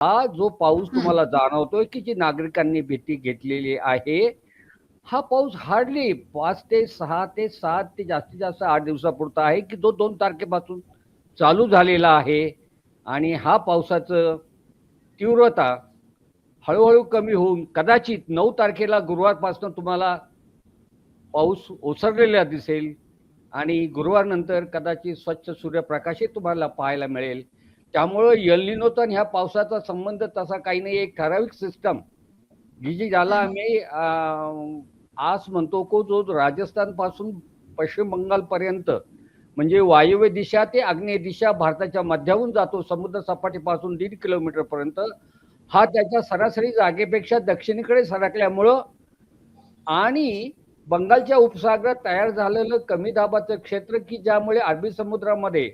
हा जो पाऊस हं. तुम्हाला जाणवतोय की जी नागरिकांनी भीती घेतलेली आहे, हा पाऊस हार्डली 5 ते 6 ते 7 ते जास्तीत जास्त 8 दिवसापुरता आहे की जो 2 तारखेपासून चालू झालेला आहे. आणि हा पावसाचं तीव्रता हळूहळू कमी होऊन कदाचित 9 तारखेला गुरुवारपासून तुम्हाला पाऊस ओसरलेला दिसेल आणि गुरुवार नंतर कदाचित स्वच्छ सूर्यप्रकाशही तुम्हाला पाहायला मिळेल. त्यामुळं एल निनोचा आणि ह्या पावसाचा संबंध तसा काही नाही. एक ठराविक सिस्टम जी ज्याला हं. आम्ही आस म्हणतो को जो राजस्थान पासून पश्चिम बंगाल पर्यंत म्हणजे वायव्य दिशा ते आग्नेय दिशा भारताच्या मध्याहून जातो समुद्र सपाटीपासून 1.5 किलोमीटर पर्यंत. हा त्याच्या सरासरी जागेपेक्षा दक्षिणेकडे सरकल्यामुळं आणि बंगालच्या उपसागरात तयार झालेलं कमी दाबाचं क्षेत्र की ज्यामुळे अरबी समुद्रामध्ये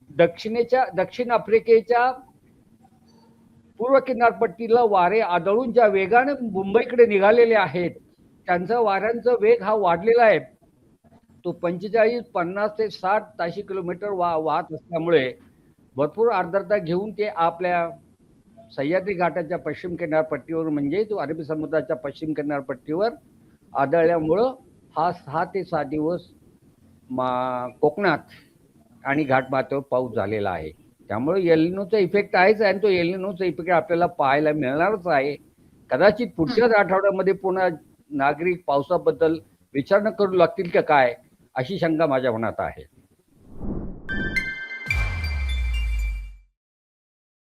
दक्षिण आफ्रिकेच्या पूर्व किनारपट्टीला वारे आदळून ज्या वेगाने मुंबईकडे निघालेले आहेत, त्यांचा वाऱ्यांचा वेग हा वाढलेला आहे. तो 45, 50 ते 60 ताशी किलोमीटर वाहत असल्यामुळे भरपूर आर्द्रता घेऊन ते आपल्या सह्याद्री घाटाच्या पश्चिम किनारपट्टीवर म्हणजे तो अरबी समुद्राच्या पश्चिम किनारपट्टीवर आदळल्यामुळं हा 6 ते 7 दिवस कोकणात आणि घाटमाथ्यावर पाऊस झालेला आहे. त्यामुळे एल निनोचा इफेक्ट आहेच आणि तो एल निनोचा इफेक्ट आपल्याला पाहायला मिळणारच आहे. कदाचित हं. पुढच्याच आठवड्यामध्ये पुन्हा नागरिक पावसाबद्दल विचारणा करू लागतील का काय, अशी शंका माझ्या मनात आहे.